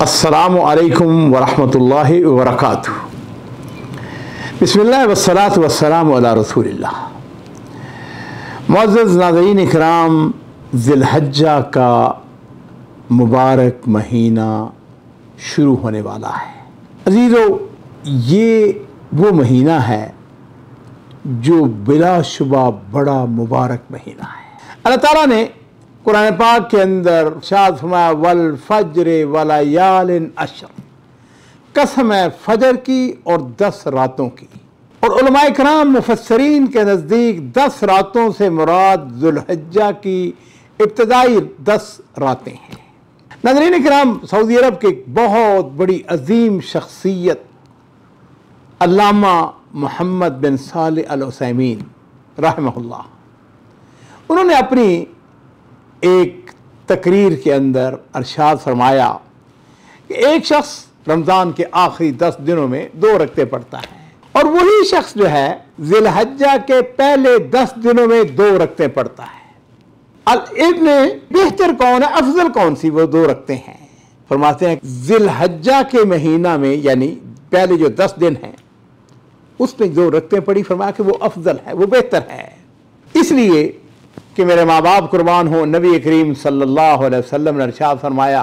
अस्सलामु अलैकुम वरहमतुल्लाहि वबरकातुहू। बिस्मिल्लाह वस्सलातु वस्सलामु अला रसूलिल्लाह। मुअज़्ज़ज़ नाज़रीन इकराम, ज़िलहज्जा का मुबारक महीना शुरू होने वाला है। अज़ीज़ों, ये वो महीना है जो बिलाशुबा बड़ा मुबारक महीना है। अल्लाह ताला ने कुरान पाक के अंदर इरशाद फरमाया, वल फज्र वलयालिन अश्र, कसम है फजर की और 10 रातों की। और उलमाए किराम मुफस्सरीन के नज़दीक 10 रातों से मुराद ज़ुल्हिज्जा की इब्तिदाई 10 रातें हैं। नाज़रीन किराम, सऊदी अरब के एक बहुत बड़ी अजीम शख्सियत अल्लामा मोहम्मद बिन सालिह अल उसैमीन रहमहुल्लाह, उन्होंने अपनी एक तकरीर के अंदर इरशाद फरमाया कि एक शख्स रमज़ान के आखिरी 10 दिनों में 2 रकते पढ़ता है, और वही शख्स जो है ज़िलहज्जा के पहले 10 दिनों में 2 रकते पढ़ता है। इब्न बेहतर कौन है, अफजल कौन सी वो 2 रकते हैं? फरमाते हैं ज़िलहज्जा के महीना में, यानी पहले जो 10 दिन हैं उसमें 2 रकते पढ़ी, फरमाया कि वो अफजल है, वो बेहतर है। इसलिए कि मेरे माँ बाप कुर्बान हो, नबी करीम सल्लल्लाहु अलैहि वसल्लम ने इरशाद फरमाया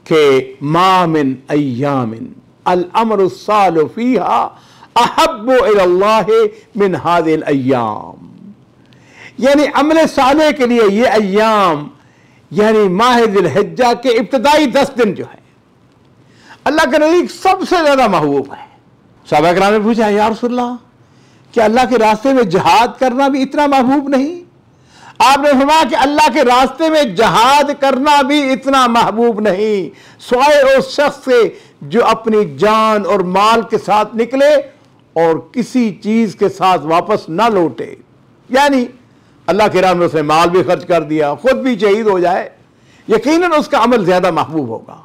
कि मा मिन अय्यामिन अल अमरु सालु फीहा अहब्बु इलल्लाहि मिन हादिल अय्याम, यानी अमल साले के लिए ये अय्याम यानी माह ज़िलहिज्जा के इब्तिदाई 10 दिन जो है अल्लाह के नज़दीक सबसे ज़्यादा महबूब है। सहाबा किराम ने पूछा, या रसूलल्लाह, क्या अल्लाह के रास्ते में जहाद करना भी इतना महबूब नहीं? आपने फरमाया कि अल्लाह के रास्ते में जहाद करना भी इतना महबूब नहीं, स्वाए उस शख्स से जो अपनी जान और माल के साथ निकले और किसी चीज के साथ वापस ना लौटे। यानी अल्लाह के राह में उसने माल भी खर्च कर दिया, खुद भी शहीद हो जाए, यकीनन उसका अमल ज्यादा महबूब होगा,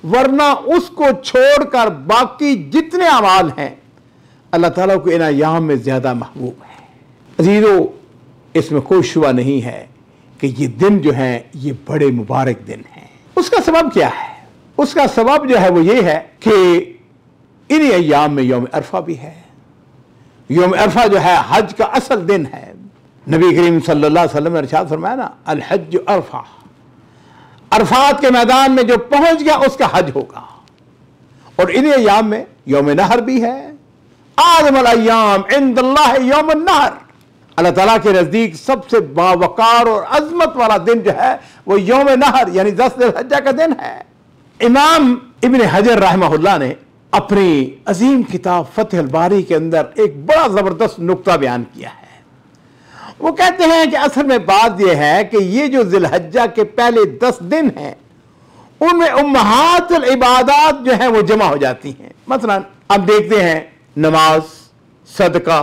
वरना उसको छोड़कर बाकी जितने अमाल हैं अल्लाह ताला को इन अय्याम में ज्यादा महबूब है। अज़ीज़ों, इसमें कोई शुबा नहीं है कि ये दिन जो है ये बड़े मुबारक दिन हैं। उसका सबब क्या है? उसका सबब जो है वो ये है कि इन अय्याम में यौम अरफा भी है। यौम अरफा जो है हज का असल दिन है। नबी करीम सल्लल्लाहु अलैहि वसल्लम ने इरशाद फरमाया ना, अल हज अरफा, अरफात के मैदान में जो पहुंच गया उसका हज होगा। और इन अय्याम में यौम नहर भी है। आज़मल अय्याम इंदल्लाह यौम नहर, अल्लाह ताला के नज़दीक सबसे बावकार और अजमत वाला दिन जो है वो यौम नहर यानी 10 ज़िलहिज्जा का दिन है। इमाम इब्न हजर रहमहुल्लाह ने अपनी अजीम किताब फतहुल बारी के अंदर एक बड़ा ज़बरदस्त नुक्ता बयान किया है। वो कहते हैं कि असल में बात यह है कि ये जो ज़िलहिज्जा के पहले 10 दिन हैं उनमें उम्महातुल इबादात जो है वो जमा हो जाती हैं। मसलन अब देखते हैं नमाज, सदका,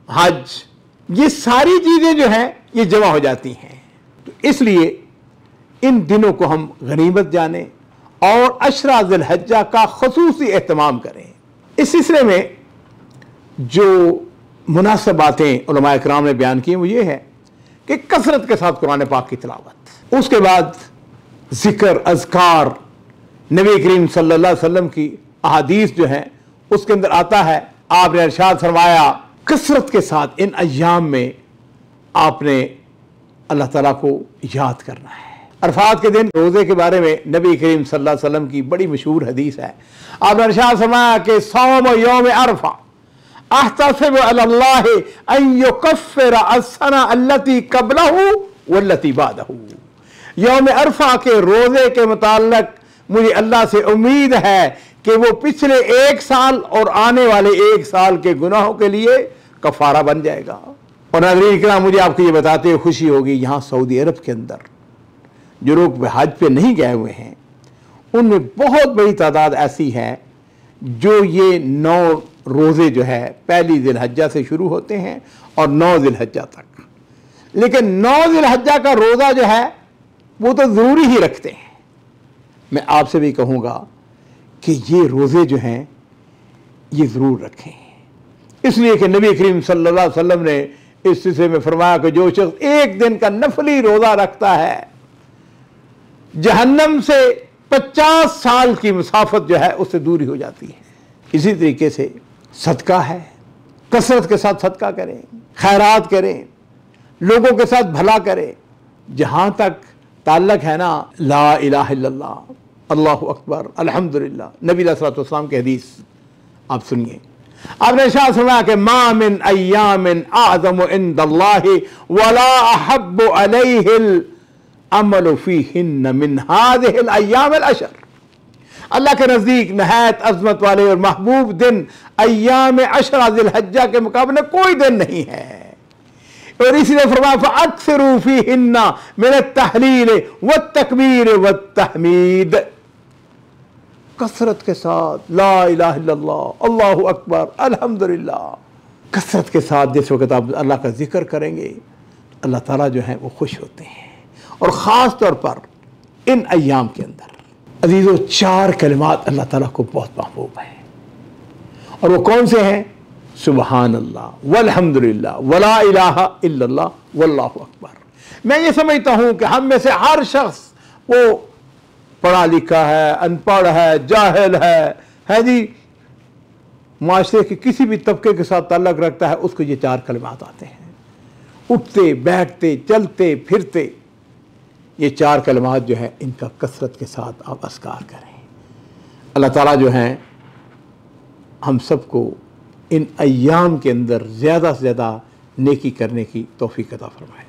हज, ये सारी चीजें जो हैं ये जमा हो जाती हैं। तो इसलिए इन दिनों को हम गनीमत जाने और अशरा ज़िलहिज्जा का ख़ुसूसी एहतमाम करें। इस सिलसिले में जो मुनासिब बातें उलमाए किराम ने बयान की वो ये है कि कसरत के साथ कुरान पाक की तिलावत, उसके बाद जिक्र, अज़कार, नबी करीम सल्लल्लाहु अलैहि वसल्लम की अहादीस जो है उसके अंदर आता है, आपने इरशाद फरमाया कसरत के साथ इन अय्याम में आपने अल्लाह ताला को याद करना है। अरफात के दिन रोज़े के बारे में नबी करीम सल्लल्लाहु अलैहि वसल्लम की बड़ी मशहूर हदीस है। आपने इरशाद फरमाया कि सौम यौम अरफा अहतसिबु अलल्लाहि अन युकफ्फिर अस्सना अल्लती क़ब्लहु वल्लती बादहु, यौम अरफा के रोज़े के मुताल्लिक मुझे अल्लाह से उम्मीद है कि वो पिछले 1 साल और आने वाले 1 साल के गुनाहों के लिए कफारा बन जाएगा। और नाज़रीन किराम, मुझे आपको ये बताते हुए खुशी होगी, यहाँ सऊदी अरब के अंदर जो लोग हज पे नहीं गए हुए हैं उनमें बहुत बड़ी तादाद ऐसी है जो ये 9 रोज़े जो है पहली ज़िलहिज्जा से शुरू होते हैं और 9 ज़िलहिज्जा तक, लेकिन 9 ज़िलहिज्जा का रोज़ा जो है वो तो ज़रूरी ही रखते हैं। मैं आपसे भी कहूँगा कि ये रोज़े जो हैं ये ज़रूर रखें, इसलिए कि नबी करीम सल्लल्लाहु अलैहि वसल्लम ने इस सिलसिले में फरमाया कि जो शख्स 1 दिन का नफली रोज़ा रखता है जहन्नम से 50 साल की मुसाफत जो है उससे दूरी हो जाती है। इसी तरीके से सदका है, कसरत के साथ सदका करें, खैरात करें, लोगों के साथ भला करें। जहाँ तक ताल्लुक है ना ला इलाहा इल्लल्लाह, अल्लाहु अकबर, अल्हम्दुलिल्लाह, नबी अलैहि सल्लम की हदीस आप सुनिए। आपने इरशाद फरमाया कि मा मिन अय्यामिन अअज़मु इंदल्लाहि वला अहब्बु अलैहिल अमलु फीहिन्न मिन हाज़िहिल अय्यामिल अशर। अल्लाह के नज़दीक नहायत अज़मत वाले और महबूब दिन अय्याम अशरा ज़िल हज्जा के मुकाबले कोई दिन नहीं है। और इसलिए फरमाया फ़अक्सिरू फ़ीहिन्ना मिन अत-तहलील वत-तकबीर वत-तहमीद। कसरत के साथ ला इलाहा इल्लल्लाह, अल्लाहु अकबर, अल्हम्दुलिल्लाह, कसरत के साथ जिस वक़्त आप अल्लाह का जिक्र करेंगे अल्लाह ताला जो है वो खुश होते हैं। और ख़ास तौर पर इन अय्याम के अंदर अज़ीज़ों 4 कलिमात अल्लाह ताला को बहुत महबूब है। और वो कौन से हैं? सुबहान अल्लाह वल्हम्दुलिल्लाह वला इलाहा इल्लल्लाह वल्लाहु अकबर। मैं ये समझता हूँ कि हम में से हर शख्स वो पढ़ा लिखा है, अनपढ़ है, जाहिल है जी, माशरे के किसी भी तबके के साथ ताल्लुक़ रखता है, उसको ये 4 कलिमात आते हैं। उठते बैठते चलते फिरते ये 4 कलिमात जो है इनका कसरत के साथ आप अस्कार करें। अल्लाह ताला जो हैं हम सबको इन अय्याम के अंदर ज़्यादा से ज़्यादा नेकी करने की तौफीक अता फरमाए।